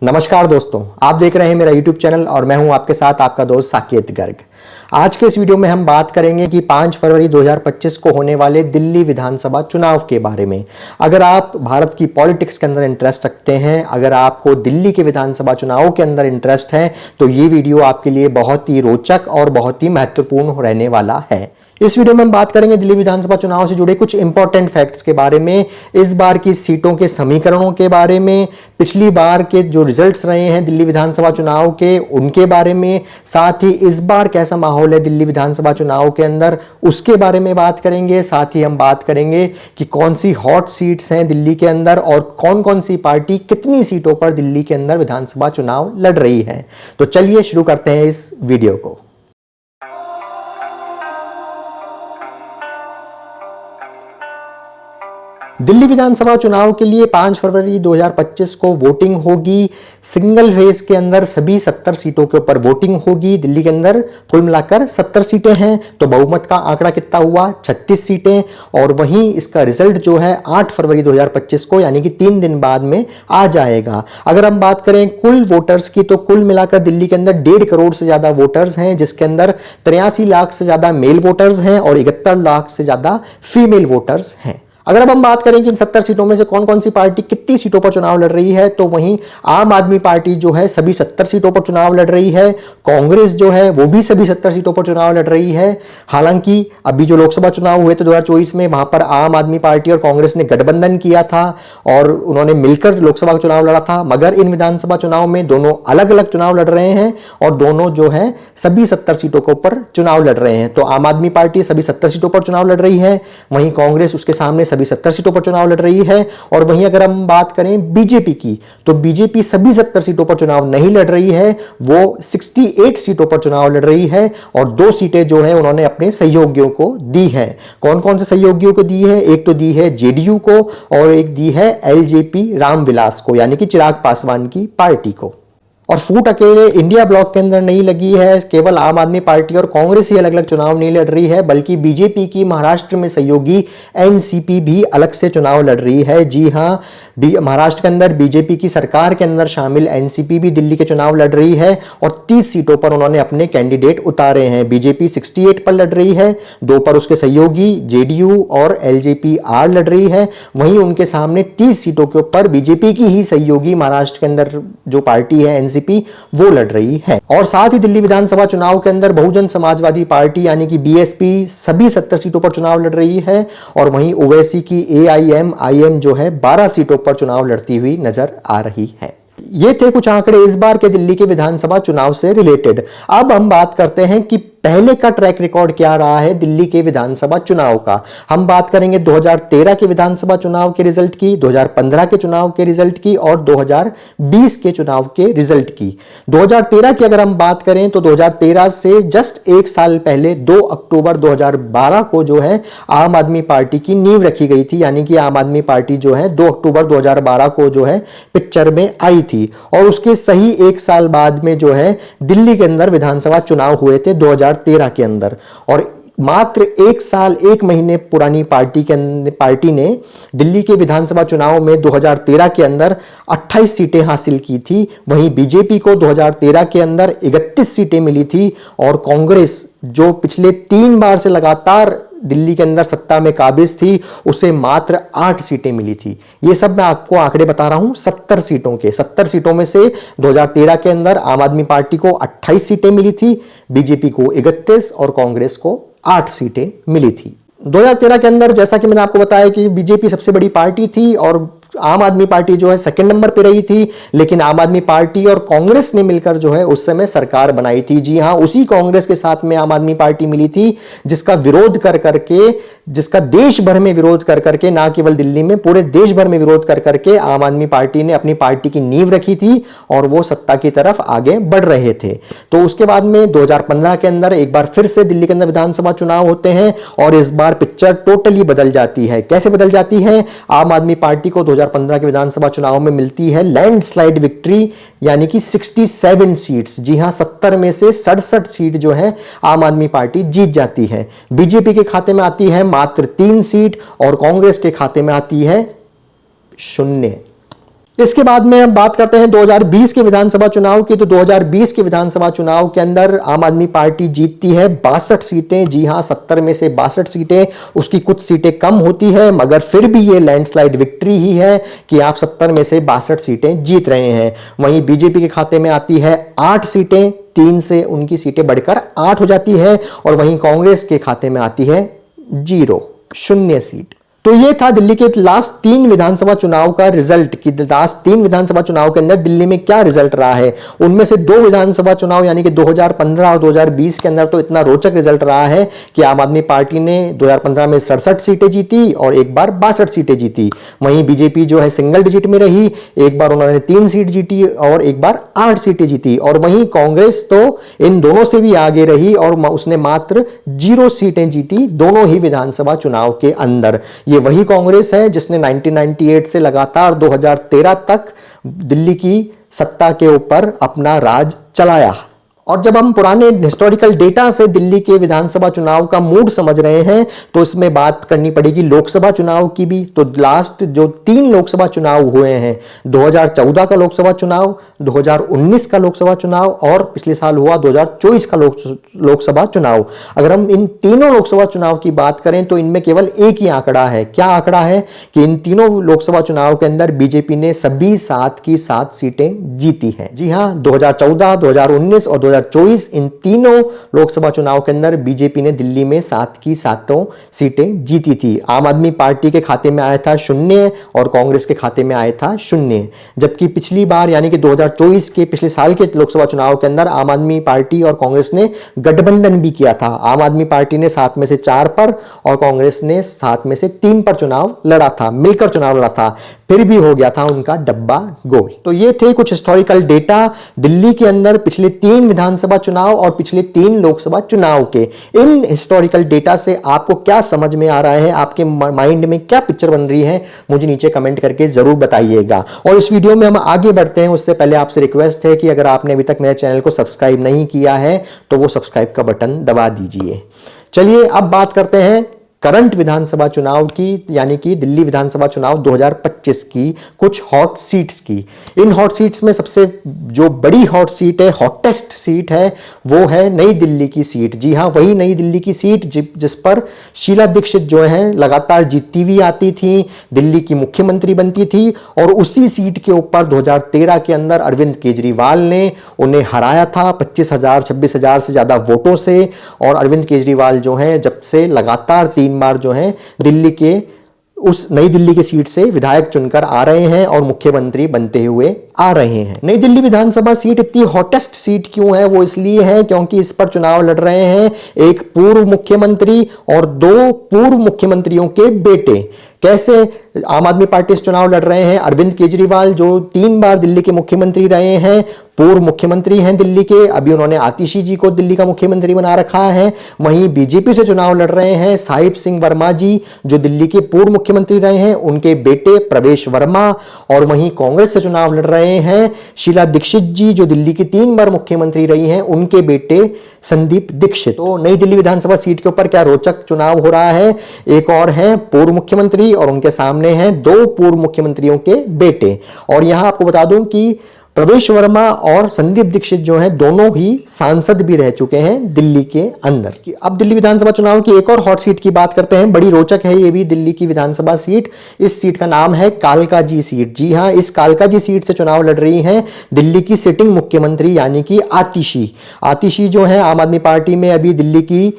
नमस्कार दोस्तों, आप देख रहे हैं मेरा YouTube चैनल और मैं हूं आपके साथ आपका दोस्त साकेत गर्ग। आज के इस वीडियो में हम बात करेंगे कि 5 फरवरी 2025 को होने वाले दिल्ली विधानसभा चुनाव के बारे में। अगर आप भारत की पॉलिटिक्स के अंदर इंटरेस्ट रखते हैं, अगर आपको दिल्ली के विधानसभा चुनाव के अंदर इंटरेस्ट है, तो ये वीडियो आपके लिए बहुत ही रोचक और बहुत ही महत्वपूर्ण रहने वाला है। इस वीडियो में हम बात करेंगे दिल्ली विधानसभा चुनाव से जुड़े कुछ इंपॉर्टेंट फैक्ट्स के बारे में, इस बार की सीटों के समीकरणों के बारे में, पिछली बार के जो रिजल्ट्स रहे हैं दिल्ली विधानसभा चुनाव के उनके बारे में, साथ ही इस बार कैसा माहौल है दिल्ली विधानसभा चुनाव के अंदर उसके बारे में बात करेंगे। साथ ही हम बात करेंगे कि कौन सी हॉट सीट्स हैं दिल्ली के अंदर और कौन कौन सी पार्टी कितनी सीटों पर दिल्ली के अंदर विधानसभा चुनाव लड़ रही है। तो चलिए शुरू करते हैं इस वीडियो को। दिल्ली विधानसभा चुनाव के लिए 5 फरवरी 2025 को वोटिंग होगी। सिंगल फेज के अंदर सभी 70 सीटों के ऊपर वोटिंग होगी। दिल्ली के अंदर कुल मिलाकर 70 सीटें हैं, तो बहुमत का आंकड़ा कितना हुआ? 36 सीटें। और वहीं इसका रिजल्ट जो है 8 फरवरी 2025 को यानी कि 3 दिन बाद में आ जाएगा। अगर हम बात करें कुल वोटर्स की, तो कुल मिलाकर दिल्ली के अंदर 1.5 करोड़ से ज्यादा वोटर्स हैं, जिसके अंदर 83 लाख से ज्यादा मेल वोटर्स हैं और 71 लाख से ज्यादा फीमेल वोटर्स हैं। अगर अब हम बात करें कि इन 70 सीटों में से कौन कौन सी पार्टी कितनी सीटों पर चुनाव लड़ रही है, तो वहीं आम आदमी पार्टी जो है सभी 70 सीटों पर चुनाव लड़ रही है। कांग्रेस जो है वो भी सभी 70 सीटों पर चुनाव लड़ रही है। हालांकि अभी जो लोकसभा चुनाव हुए थे 2024 में, वहां पर आम आदमी पार्टी और कांग्रेस ने गठबंधन किया था और उन्होंने मिलकर लोकसभा का चुनाव लड़ा था। मगर इन विधानसभा चुनाव में दोनों अलग अलग चुनाव लड़ रहे हैं और दोनों जो है सभी 70 सीटों के ऊपर चुनाव लड़ रहे हैं। तो आम आदमी पार्टी सभी 70 सीटों पर चुनाव लड़ रही है, वहीं कांग्रेस उसके सामने सभी 70 सीटों पर चुनाव लड़ रही है। और वहीं अगर हम बात करें बीजेपी की, तो बीजेपी सभी 70 सीटों पर चुनाव नहीं लड़ रही है, वो 68 सीटों पर चुनाव लड़ रही है और 2 सीटें जो है उन्होंने अपने सहयोगियों को दी है। कौन कौन से सहयोगियों को दी है? एक तो दी है जेडीयू को और एक दी है एलजेपी रामविलास को, यानी कि चिराग पासवान की पार्टी को। और फूट अकेले इंडिया ब्लॉक के अंदर नहीं लगी है, केवल आम आदमी पार्टी और कांग्रेस ही अलग अलग चुनाव नहीं लड़ रही है, बल्कि बीजेपी की महाराष्ट्र में सहयोगी एनसीपी भी अलग से चुनाव लड़ रही है। जी हां, महाराष्ट्र के अंदर बीजेपी की सरकार के अंदर शामिल एनसीपी भी दिल्ली के चुनाव लड़ रही है और 30 सीटों पर उन्होंने अपने कैंडिडेट उतारे हैं। बीजेपी 68 पर लड़ रही है, 2 पर उसके सहयोगी जेडीयू और एलजेपी आर लड़ रही है। वहीं उनके सामने 30 सीटों के ऊपर बीजेपी की ही सहयोगी महाराष्ट्र के अंदर जो पार्टी है एनसीपी वो लड़ रही है। और साथ ही दिल्ली विधानसभा चुनाव के अंदर बहुजन समाजवादी पार्टी यानी कि बीएसपी सभी 70 सीटों पर चुनाव लड़ रही है और वहीं ओवैसी की एआईएमआईएम जो है 12 सीटों पर चुनाव लड़ती हुई नजर आ रही है। ये थे कुछ आंकड़े इस बार के दिल्ली के विधानसभा चुनाव से रिलेटेड। अब हम बात करते हैं कि पहले का ट्रैक रिकॉर्ड क्या रहा है दिल्ली के विधानसभा चुनाव का। हम बात करेंगे 2013 के विधानसभा चुनाव के रिजल्ट की, 2015 के चुनाव के रिजल्ट की और 2020 के चुनाव के रिजल्ट की। 2013 की अगर हम बात करें तो 2013 से जस्ट 1 साल पहले 2 अक्टूबर 2012 को जो है आम आदमी पार्टी की नींव रखी गई थी, यानी कि आम आदमी पार्टी जो है 2 अक्टूबर 2012 को जो है पिक्चर में आई थी और उसके सही 1 साल बाद में जो है दिल्ली के अंदर विधानसभा चुनाव हुए थे 2013 के अंदर। और मात्र 1 साल 1 महीने पुरानी पार्टी ने दिल्ली के विधानसभा चुनाव में 2013 के अंदर 28 सीटें हासिल की थी। वहीं बीजेपी को 2013 के अंदर 31 सीटें मिली थी और कांग्रेस जो पिछले 3 बार से लगातार दिल्ली के अंदर सत्ता में काबिज थी, उसे मात्र 8 सीटें मिली थी। ये सब मैं आपको आंकड़े बता रहा हूं 70 सीटों के। 70 सीटों में से 2013 के अंदर आम आदमी पार्टी को 28 सीटें मिली थी, बीजेपी को 31 और कांग्रेस को 8 सीटें मिली थी। 2013 के अंदर जैसा कि मैंने आपको बताया कि बीजेपी सबसे बड़ी पार्टी थी और आम आदमी पार्टी जो है सेकंड नंबर पे रही थी, लेकिन आम आदमी पार्टी और कांग्रेस ने मिलकर जो है उस समय सरकार बनाई थी। जी हां, उसी कांग्रेस के साथ में आम आदमी पार्टी मिली थी जिसका विरोध कर करके, जिसका देश भर में विरोध कर करके, ना केवल दिल्ली में पूरे देश भर में विरोध कर करके आम आदमी पार्टी ने अपनी पार्टी की नींव रखी थी और वो सत्ता की तरफ आगे बढ़ रहे थे। तो उसके बाद में 2015 के अंदर एक बार फिर से दिल्ली के अंदर विधानसभा चुनाव होते हैं और इस बार पिक्चर टोटली बदल जाती है। कैसे बदल जाती है? आम आदमी पार्टी को 2015 के विधानसभा चुनाव में मिलती है लैंडस्लाइड विक्ट्री, यानी कि 67 सीट्स। जी हां, 70 में से 67 सीट जो है आम आदमी पार्टी जीत जाती है। बीजेपी के खाते में आती है मात्र 3 सीट और कांग्रेस के खाते में आती है 0। इसके बाद में अब बात करते हैं 2020 के विधानसभा चुनाव की। तो 2020 के विधानसभा चुनाव के अंदर आम आदमी पार्टी जीतती है 62 सीटें। जी हां, 70 में से 62 सीटें, उसकी कुछ सीटें कम होती है, मगर फिर भी ये लैंडस्लाइड विक्ट्री ही है कि आप 70 में से 62 सीटें जीत रहे हैं। वहीं बीजेपी के खाते में आती है 8 सीटें, 3 से उनकी सीटें बढ़कर 8 हो जाती है। और वहीं कांग्रेस के खाते में आती है 0 सीट। तो ये था दिल्ली के लास्ट 3 विधानसभा चुनाव का रिजल्ट कि लास्ट 3 विधानसभा चुनाव के अंदर दिल्ली में क्या रिजल्ट रहा है। उनमें से 2 विधानसभा चुनाव यानी कि 2015 और 2020 के अंदर तो इतना रोचक रिजल्ट रहा है कि आम आदमी पार्टी ने 2015 में 67 सीटें जीती और एक बार 62 सीटें जीती। वहीं बीजेपी जो है सिंगल डिजिट में रही, एक बार उन्होंने 3 सीट जीती और एक बार 8 सीटें जीती। और वहीं कांग्रेस तो इन दोनों से भी आगे रही और उसने मात्र 0 सीटें जीती दोनों ही विधानसभा चुनाव के अंदर। ये वही कांग्रेस है जिसने 1998 से लगातार 2013 तक दिल्ली की सत्ता के ऊपर अपना राज चलाया। और जब हम पुराने हिस्टोरिकल डेटा से दिल्ली के विधानसभा चुनाव का मूड समझ रहे हैं तो इसमें बात करनी पड़ेगी लोकसभा चुनाव की भी। तो लास्ट जो 3 लोकसभा चुनाव हुए हैं, 2014 का लोकसभा चुनाव, 2019 का लोकसभा चुनाव और पिछले साल हुआ 2024 का लोकसभा चुनाव। अगर हम इन तीनों लोकसभा चुनाव की बात करें तो इनमें केवल एक ही आंकड़ा है। क्या आंकड़ा है कि इन तीनों लोकसभा चुनाव के अंदर बीजेपी ने सभी 7 की 7 सीटें जीती हैं। जी हां, 2014, 2019 और 2024 इन तीनों लोकसभा चुनाव के अंदर बीजेपी ने दिल्ली में 7 की 7 सीटें जीती थी। आम आदमी पार्टी के खाते में आया था 0 और कांग्रेस के खाते में आया था 0। जबकि पिछली बार यानी कि 2024 के पिछले साल के लोकसभा चुनाव के अंदर आम आदमी पार्टी और कांग्रेस ने गठबंधन भी किया था। आम आदमी पार्टी ने 7 में से 4 पर और कांग्रेस ने 7 में से 3 पर चुनाव लड़ा था, मिलकर चुनाव लड़ा था। फिर भी हो गया था उनका डब्बा गोल। तो ये थे कुछ हिस्टोरिकल डेटा दिल्ली के अंदर पिछले 3 विधानसभा चुनाव और पिछले 3 लोकसभा चुनाव के। इन हिस्टोरिकल डेटा से आपको क्या समझ में आ रहा है, आपके माइंड में क्या पिक्चर बन रही है, मुझे नीचे कमेंट करके जरूर बताइएगा। और इस वीडियो में हम आगे बढ़ते हैं उससे पहले आपसे रिक्वेस्ट है कि अगर आपने अभी तक मेरे चैनल को सब्सक्राइब नहीं किया है तो वो सब्सक्राइब का बटन दबा दीजिए। चलिए अब बात करते हैं करंट विधानसभा चुनाव की, यानी कि दिल्ली विधानसभा चुनाव 2025 की कुछ हॉट सीट्स की। इन हॉट सीट्स में सबसे जो बड़ी हॉट सीट है, हॉटेस्ट सीट है, वो है नई दिल्ली की सीट। जी हां, वही नई दिल्ली की सीट जिस पर शीला दीक्षित जो है लगातार जीतती हुई आती थी, दिल्ली की मुख्यमंत्री बनती थी। और उसी सीट के ऊपर 2013 के अंदर अरविंद केजरीवाल ने उन्हें हराया था 25,000 26,000 से ज्यादा वोटों से। और अरविंद केजरीवाल जो है जब से लगातार 3 बार जो है दिल्ली के उस नई दिल्ली की सीट से विधायक चुनकर आ रहे हैं और मुख्यमंत्री बनते हुए आ रहे हैं। नई दिल्ली विधानसभा सीट इतनी हॉटेस्ट सीट क्यों है? वो इसलिए है क्योंकि इस पर चुनाव लड़ रहे हैं एक पूर्व मुख्यमंत्री और 2 पूर्व मुख्यमंत्रियों के बेटे। कैसे आम आदमी पार्टी से चुनाव लड़ रहे हैं? अरविंद केजरीवाल जो 3 बार दिल्ली के मुख्यमंत्री रहे हैं, पूर्व मुख्यमंत्री हैं दिल्ली के, अभी उन्होंने आतिशी जी को दिल्ली का मुख्यमंत्री बना रखा है। वहीं बीजेपी से चुनाव लड़ रहे हैं साहिब सिंह वर्मा जी जो दिल्ली के पूर्व मुख्यमंत्री रहे हैं, उनके बेटे प्रवेश वर्मा। और वहीं कांग्रेस से चुनाव लड़ रहे हैं शीला दीक्षित जी जो दिल्ली की 3 बार मुख्यमंत्री रही हैं, उनके बेटे संदीप दीक्षित। तो नई दिल्ली विधानसभा सीट के ऊपर क्या रोचक चुनाव हो रहा है। एक और है पूर्व मुख्यमंत्री और उनके सामने हैं 2 पूर्व मुख्यमंत्रियों के बेटे। और यहां आपको बता दूं कि प्रवेश वर्मा और संदीप दीक्षित जो हैं दोनों ही सांसद भी रह चुके हैं दिल्ली के अंदर। अब दिल्ली विधानसभा चुनाव की एक और हॉट सीट की बात करते हैं। बड़ी रोचक है ये भी दिल्ली की विधानसभा सीट। इस सीट का नाम है कालकाजी सीट। जी हां, इस कालकाजी सीट से चुनाव लड़ रही हैं दिल्ली की सिटिंग मुख्यमंत्री यानी कि आतिशी। आतिशी जो है आम आदमी पार्टी में अभी दिल्ली की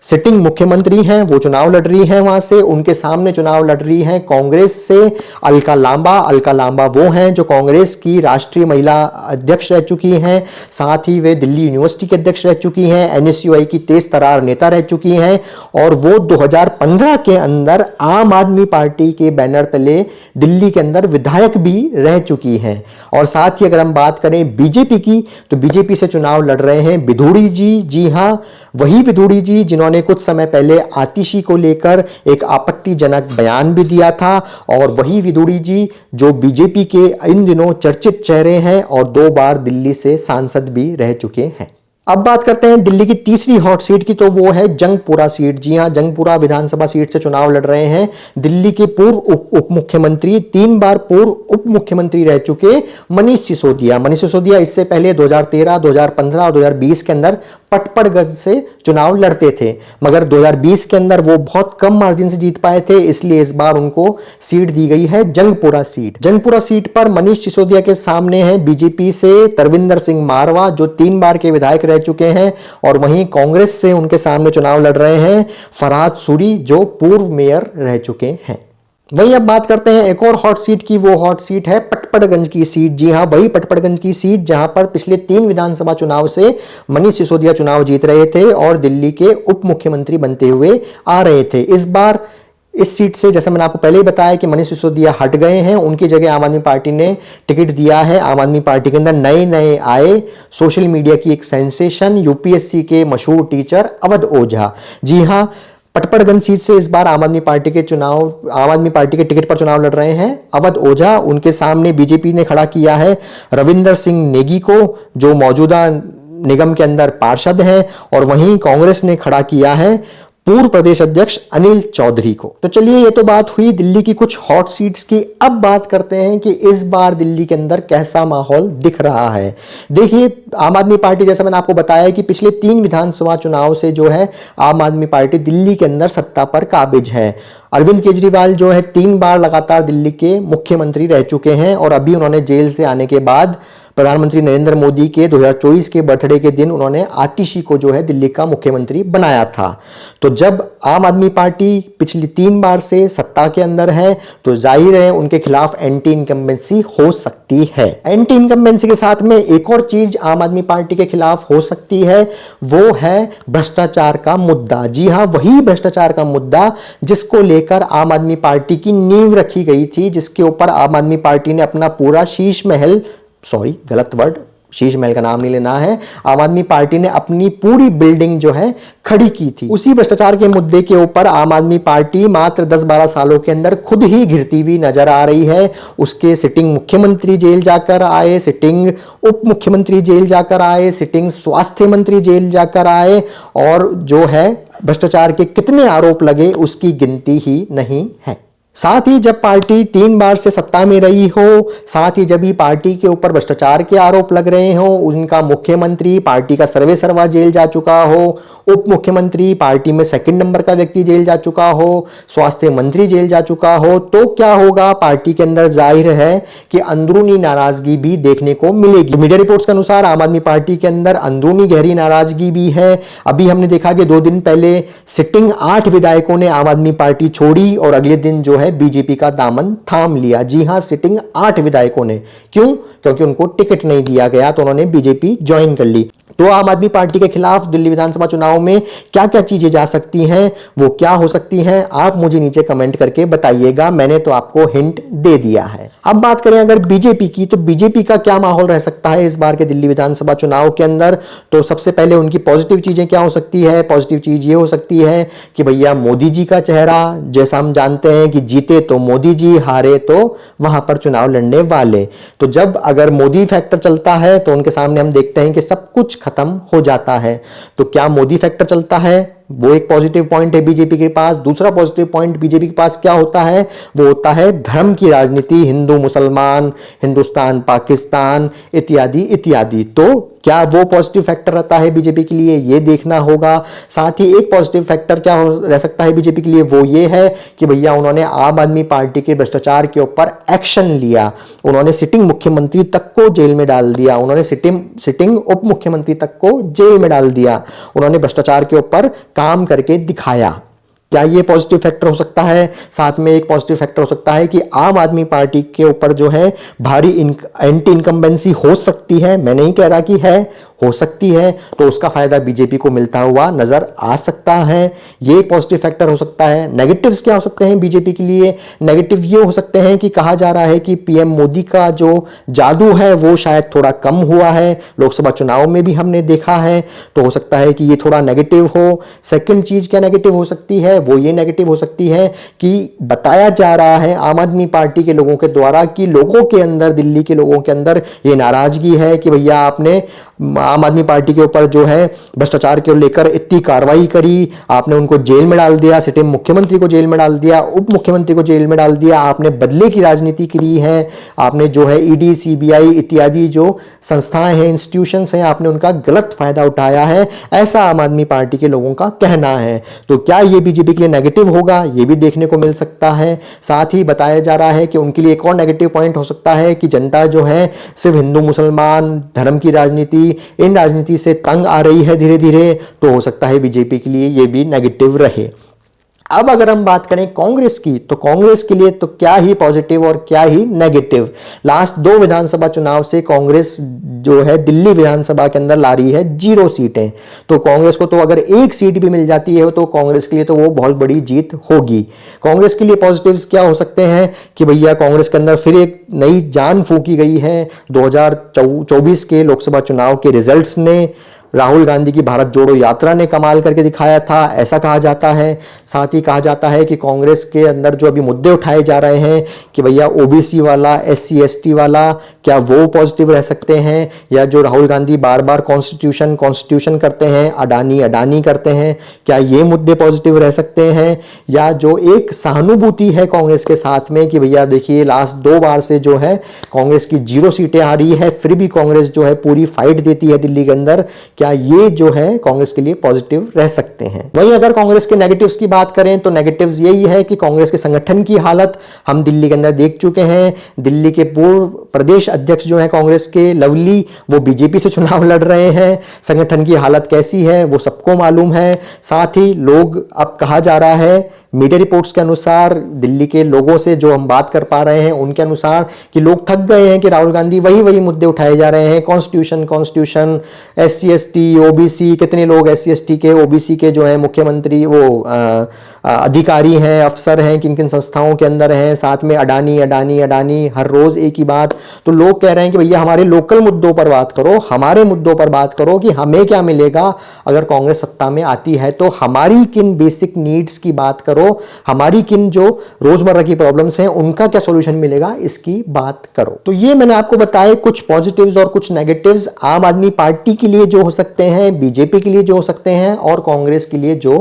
सिटिंग मुख्यमंत्री हैं, वो चुनाव लड़ रही हैं वहां से। उनके सामने चुनाव लड़ रही हैं कांग्रेस से अलका लांबा। अलका लांबा वो हैं जो कांग्रेस की राष्ट्रीय महिला अध्यक्ष रह चुकी हैं, साथ ही वे दिल्ली यूनिवर्सिटी के अध्यक्ष रह चुकी हैं, एनएसयूआई की तेज तर्रार नेता रह चुकी हैं। और वो 2015 के अंदर आम आदमी पार्टी के बैनर तले दिल्ली के अंदर विधायक भी रह चुकी हैं। और साथ ही अगर हम बात करें बीजेपी की तो बीजेपी से चुनाव लड़ रहे हैं विधूड़ी जी। जी हां, वही विधूड़ी जी जिन्होंने कुछ समय पहले आतिशी को लेकर एक आपत्तिजनक बयान भी दिया था। और वही विधूड़ी जी जो बीजेपी के इन दिनों चर्चित चेहरे हैं और 2 बार दिल्ली से सांसद भी रह चुके हैं। अब बात करते हैं दिल्ली की तीसरी हॉट सीट की, तो वो है जंगपुरा सीट। जी हां, जंगपुरा विधानसभा सीट से चुनाव लड़ रहे हैं दिल्ली के पूर्व उप मुख्यमंत्री, 3 बार पूर्व उप मुख्यमंत्री रह चुके मनीष सिसोदिया। मनीष सिसोदिया इससे पहले 2013, 2015 और 2020 के अंदर पटपड़गढ़ से चुनाव लड़ते थे, मगर 2020 के अंदर वो बहुत कम मार्जिन से जीत पाए थे, इसलिए इस बार उनको सीट दी गई है जंगपुरा सीट। जंगपुरा सीट पर मनीष सिसोदिया के सामने है बीजेपी से तरविंदर सिंह मारवा, जो 3 बार के विधायक रह चुके हैं, और वहीं कांग्रेस से उनके सामने चुनाव लड़ रहे हैं फरहाद सूरी, जो पूर्व मेयर रह चुके हैं। वहीं अब बात करते हैं एक और हॉट सीट की, वो हॉट सीट है पटपड़गंज की सीट। जी हां, वही पटपड़गंज की सीट जहां पर पिछले 3 विधानसभा चुनाव से मनीष सिसोदिया चुनाव जीत रहे थे और दिल्ली के उप मुख्यमंत्री बनते हुए आ रहे थे। इस बार इस सीट से, जैसे मैंने आपको पहले ही बताया कि मनीष सिसोदिया हट गए हैं, उनकी जगह आम आदमी पार्टी ने टिकट दिया है। आम आदमी पार्टी के अंदर नए आए सोशल मीडिया की एक सेंसेशन, यूपीएससी के मशहूर टीचर अवध ओझा। जी हां, पटपड़गंज सीट से इस बार आम आदमी पार्टी के टिकट पर चुनाव लड़ रहे हैं अवध ओझा। उनके सामने बीजेपी ने खड़ा किया है रविंदर सिंह नेगी को, जो मौजूदा निगम के अंदर पार्षद हैं, और वहीं कांग्रेस ने खड़ा किया है पूर्व प्रदेश अध्यक्ष अनिल चौधरी को। तो चलिए, ये तो बात हुई दिल्ली की कुछ हॉट सीट्स की। अब बात करते हैं कि इस बार दिल्ली के अंदर कैसा माहौल दिख रहा है। देखिए, आम आदमी पार्टी, जैसा मैंने आपको बताया कि पिछले 3 विधानसभा चुनाव से जो है आम आदमी पार्टी दिल्ली के अंदर सत्ता पर काबिज है। अरविंद केजरीवाल जो है 3 बार लगातार दिल्ली के मुख्यमंत्री रह चुके हैं, और अभी उन्होंने जेल से आने के बाद प्रधानमंत्री नरेंद्र मोदी के 2024 के बर्थडे के दिन उन्होंने आतिशी को जो है दिल्ली का मुख्यमंत्री बनाया था। तो जब आम आदमी पार्टी पिछली 3 बार से सत्ता के अंदर है, तो जाहिर है उनके खिलाफ एंटी इनकम्बेंसी हो सकती है। एंटी इनकम्बेंसी के साथ में एक और चीज आम आदमी पार्टी के खिलाफ हो सकती है, वो है भ्रष्टाचार का मुद्दा। जी हां, वही भ्रष्टाचार का मुद्दा जिसको लेकर आम आदमी पार्टी की नींव रखी गई थी, जिसके ऊपर आम आदमी पार्टी ने अपना पूरा शीश महल, गलत वर्ड, शीश महल का नाम नहीं लेना है, आम आदमी पार्टी ने अपनी पूरी बिल्डिंग जो है खड़ी की थी। उसी भ्रष्टाचार के मुद्दे के ऊपर आम आदमी पार्टी मात्र 10-12 सालों के अंदर खुद ही घिरती हुई नजर आ रही है। उसके सिटिंग मुख्यमंत्री जेल जाकर आए, सिटिंग उप मुख्यमंत्री जेल जाकर आए, सिटिंग स्वास्थ्य मंत्री जेल जाकर आए, और जो है भ्रष्टाचार के कितने आरोप लगे उसकी गिनती ही नहीं है। साथ ही जब पार्टी 3 बार से सत्ता में रही हो, साथ ही जब ही पार्टी के ऊपर भ्रष्टाचार के आरोप लग रहे हो, उनका मुख्यमंत्री पार्टी का सर्वे सर्वा जेल जा चुका हो, उप मुख्यमंत्री पार्टी में 2nd नंबर का व्यक्ति जेल जा चुका हो, स्वास्थ्य मंत्री जेल जा चुका हो, तो क्या होगा? पार्टी के अंदर जाहिर है कि अंदरूनी नाराजगी भी देखने को मिलेगी। मीडिया रिपोर्ट्स के अनुसार आम आदमी पार्टी के अंदर अंदरूनी गहरी नाराजगी भी है। अभी हमने देखा कि 2 दिन पहले सिटिंग 8 विधायकों ने आम आदमी पार्टी छोड़ी और अगले दिन जो है बीजेपी का दामन थाम लिया। जी हां, सिटिंग 8 विधायकों ने। क्यों? क्योंकि उनको टिकट नहीं दिया गया, तो उन्होंने बीजेपी ज्वाइन कर ली। तो आम आदमी पार्टी के खिलाफ दिल्ली विधानसभा चुनाव में क्या क्या चीजें जा सकती हैं, वो क्या हो सकती हैं, आप मुझे नीचे कमेंट करके बताइएगा। मैंने तो आपको हिंट दे दिया है। अब बात करें अगर बीजेपी की, तो बीजेपी का क्या माहौल रह सकता है इस बार के दिल्ली विधानसभा चुनाव के अंदर। तो सबसे पहले उनकी पॉजिटिव चीजें क्या हो सकती है? पॉजिटिव चीज ये हो सकती है कि भैया मोदी जी का चेहरा, जैसा हम जानते हैं कि जीते तो मोदी जी, हारे तो वहां पर चुनाव लड़ने वाले। तो जब अगर मोदी फैक्टर चलता है तो उनके सामने हम देखते हैं कि सब कुछ खत्म हो जाता है। तो क्या मोदी फैक्टर चलता है? वो एक पॉजिटिव पॉइंट है बीजेपी के पास। दूसरा पॉजिटिव पॉइंट बीजेपी के पास क्या होता है? वो होता है धर्म की राजनीति, हिंदू मुसलमान, हिंदुस्तान पाकिस्तान इत्यादि इत्यादि। तो क्या वो पॉजिटिव फैक्टर रहता है बीजेपी के लिए? ये देखना होगा। साथ ही एक पॉजिटिव फैक्टर क्या रह सकता है बीजेपी के लिए? वो ये है कि भैया उन्होंने आम आदमी पार्टी के भ्रष्टाचार के ऊपर एक्शन लिया। उन्होंने सिटिंग मुख्यमंत्री तक को जेल में डाल दिया, उन्होंने सिटिंग उप मुख्यमंत्री तक को जेल में डाल दिया, उन्होंने भ्रष्टाचार के ऊपर काम करके दिखाया। क्या ये पॉजिटिव फैक्टर हो सकता है? साथ में एक पॉजिटिव फैक्टर हो सकता है कि आम आदमी पार्टी के ऊपर जो है भारी एंटी इनकम्बेंसी हो सकती है। मैं नहीं कह रहा कि है, हो सकती है, तो उसका फायदा बीजेपी को मिलता हुआ नजर आ सकता है। ये एक पॉजिटिव फैक्टर हो सकता है। नेगेटिव्स क्या हो सकते हैं बीजेपी के लिए? नेगेटिव ये हो सकते हैं कि कहा जा रहा है कि पीएम मोदी का जो जादू है वो शायद थोड़ा कम हुआ है, लोकसभा चुनाव में भी हमने देखा है, तो हो सकता है कि ये थोड़ा नेगेटिव हो। सेकंड चीज क्या नेगेटिव हो सकती है? वो ये नेगेटिव हो सकती है कि बताया जा रहा है आम आदमी पार्टी के लोगों के द्वारा कि लोगों के अंदर, दिल्ली के लोगों के अंदर ये नाराजगी है कि भैया आम आदमी पार्टी के ऊपर जो है भ्रष्टाचार को लेकर इतनी कार्रवाई करी, आपने उनको जेल में डाल दिया, सिटिंग मुख्यमंत्री को जेल में डाल दिया, उप मुख्यमंत्री को जेल में डाल दिया, आपने बदले की राजनीति की है, आपने जो है ईडी, सीबीआई इत्यादि जो संस्थाएं हैं, इंस्टीट्यूशंस हैं, आपने उनका गलत फायदा उठाया है, ऐसा आम आदमी पार्टी के लोगों का कहना है। तो क्या ये बीजेपी के लिए नेगेटिव होगा, ये भी देखने को मिल सकता है। साथ ही बताया जा रहा है कि उनके लिए एक और नेगेटिव पॉइंट हो सकता है कि जनता जो है सिर्फ हिंदू मुसलमान धर्म की राजनीति, इन राजनीति से तंग आ रही है धीरे धीरे, तो हो सकता है बीजेपी के लिए ये भी नेगेटिव रहे। अब अगर हम बात करें कांग्रेस की, तो कांग्रेस के लिए तो क्या ही पॉजिटिव और क्या ही नेगेटिव। लास्ट 2 विधानसभा चुनाव से कांग्रेस जो है दिल्ली विधानसभा के अंदर ला रही है 0 सीटें। तो कांग्रेस को तो अगर 1 सीट भी मिल जाती है तो कांग्रेस के लिए तो वो बहुत बड़ी जीत होगी। कांग्रेस के लिए पॉजिटिव्स क्या हो सकते हैं कि भैया कांग्रेस के अंदर फिर एक नई जान फूंकी गई है। 2024 के लोकसभा चुनाव के रिजल्ट्स ने, राहुल गांधी की भारत जोड़ो यात्रा ने कमाल करके दिखाया था, ऐसा कहा जाता है। साथ ही कहा जाता है कि कांग्रेस के अंदर जो अभी मुद्दे उठाए जा रहे हैं कि भैया ओबीसी वाला, SC ST वाला, क्या वो पॉजिटिव रह सकते हैं, या जो राहुल गांधी बार बार कॉन्स्टिट्यूशन करते हैं, अडानी करते हैं, क्या ये मुद्दे पॉजिटिव रह सकते हैं, या जो एक सहानुभूति है कांग्रेस के साथ में कि भैया देखिए लास्ट 2 बार से जो है कांग्रेस की 0 सीटें आ रही है, फिर भी कांग्रेस जो है पूरी फाइट देती है दिल्ली के अंदर, क्या ये जो है कांग्रेस के लिए पॉजिटिव रह सकते हैं। वहीं अगर कांग्रेस के नेगेटिव्स की बात करें तो नेगेटिव्स यही है कि कांग्रेस के संगठन की हालत हम दिल्ली के अंदर देख चुके हैं। दिल्ली के पूर्व प्रदेश अध्यक्ष जो है कांग्रेस के लवली, वो बीजेपी से चुनाव लड़ रहे हैं। संगठन की हालत कैसी है वो सबको मालूम है। साथ ही लोग, अब कहा जा रहा है मीडिया रिपोर्ट्स के अनुसार, दिल्ली के लोगों से जो हम बात कर पा रहे हैं उनके अनुसार, कि लोग थक गए हैं कि राहुल गांधी वही मुद्दे उठाए जा रहे हैं, कॉन्स्टिट्यूशन, SC ST OBC, कितने लोग SC ST के OBC के जो है मुख्यमंत्री वो अधिकारी हैं, अफसर हैं, किन किन संस्थाओं के अंदर हैं, साथ में अडानी हर रोज एक ही बात। तो लोग कह रहे हैं कि भैया हमारे लोकल मुद्दों पर बात करो, हमारे मुद्दों पर बात करो कि हमें क्या मिलेगा अगर कांग्रेस सत्ता में आती है, तो हमारी किन बेसिक नीड्स की बात करो, हमारी किन जो रोजमर्रा की प्रॉब्लम्स हैं उनका क्या सॉल्यूशन मिलेगा, इसकी बात करो। तो ये मैंने आपको बताए कुछ पॉजिटिव्स और कुछ नेगेटिव्स आम आदमी पार्टी के लिए जो हो सकते हैं, बीजेपी के लिए जो हो सकते हैं, और कांग्रेस के लिए जो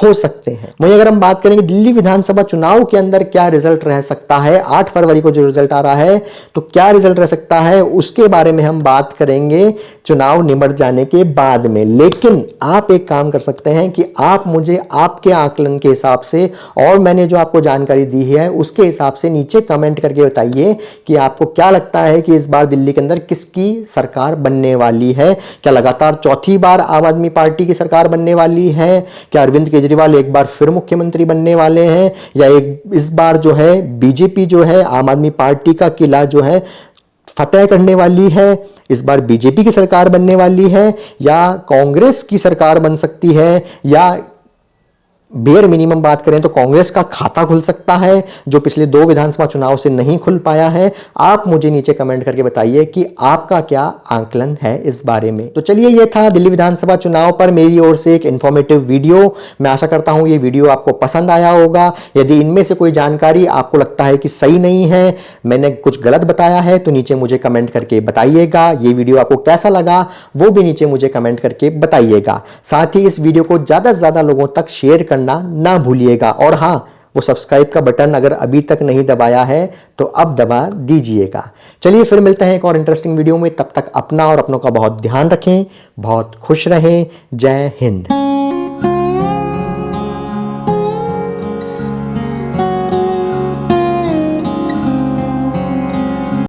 हो सकते हैं। वहीं अगर हम बात करेंगे दिल्ली विधानसभा चुनाव के अंदर क्या रिजल्ट रह सकता है, 8 फरवरी को जो रिजल्ट आ रहा है तो क्या रिजल्ट रह सकता है, उसके बारे में हम बात करेंगे चुनाव निमट जाने के बाद में। लेकिन आप एक काम कर सकते हैं कि आप मुझे आपके आकलन के हिसाब से और मैंने जो आपको जानकारी दी है उसके हिसाब से नीचे कमेंट करके बताइए कि आपको क्या लगता है कि इस बार दिल्ली के अंदर किसकी सरकार बनने वाली है। क्या लगातार 4थी बार आम आदमी पार्टी की सरकार बनने वाली है, क्या अरविंद केजरीवाल एक बार फिर मुख्यमंत्री बनने वाले हैं, या इस बार जो है बीजेपी जो है आम आदमी पार्टी का किला जो है फतेह करने वाली है, इस बार बीजेपी की सरकार बनने वाली है, या कांग्रेस की सरकार बन सकती है, या बेयर मिनिमम बात करें तो कांग्रेस का खाता खुल सकता है जो पिछले 2 विधानसभा चुनाव से नहीं खुल पाया है। आप मुझे नीचे कमेंट करके बताइए कि आपका क्या आंकलन है इस बारे में। तो चलिए, ये था दिल्ली विधानसभा चुनाव पर मेरी ओर से एक इंफॉर्मेटिव वीडियो। मैं आशा करता हूं ये वीडियो आपको पसंद आया होगा। यदि इनमें से कोई जानकारी आपको लगता है कि सही नहीं है, मैंने कुछ गलत बताया है, तो नीचे मुझे कमेंट करके बताइएगा। ये वीडियो आपको कैसा लगा वो भी नीचे मुझे कमेंट करके बताइएगा। साथ ही इस वीडियो को ज्यादा से ज्यादा लोगों तक शेयर करना ना भूलिएगा, और हां, वो सब्सक्राइब का बटन अगर अभी तक नहीं दबाया है तो अब दबा दीजिएगा। चलिए फिर मिलते हैं एक और इंटरेस्टिंग वीडियो में। तब तक अपना और अपनों का बहुत ध्यान रखें, बहुत खुश रहें। जय हिंद।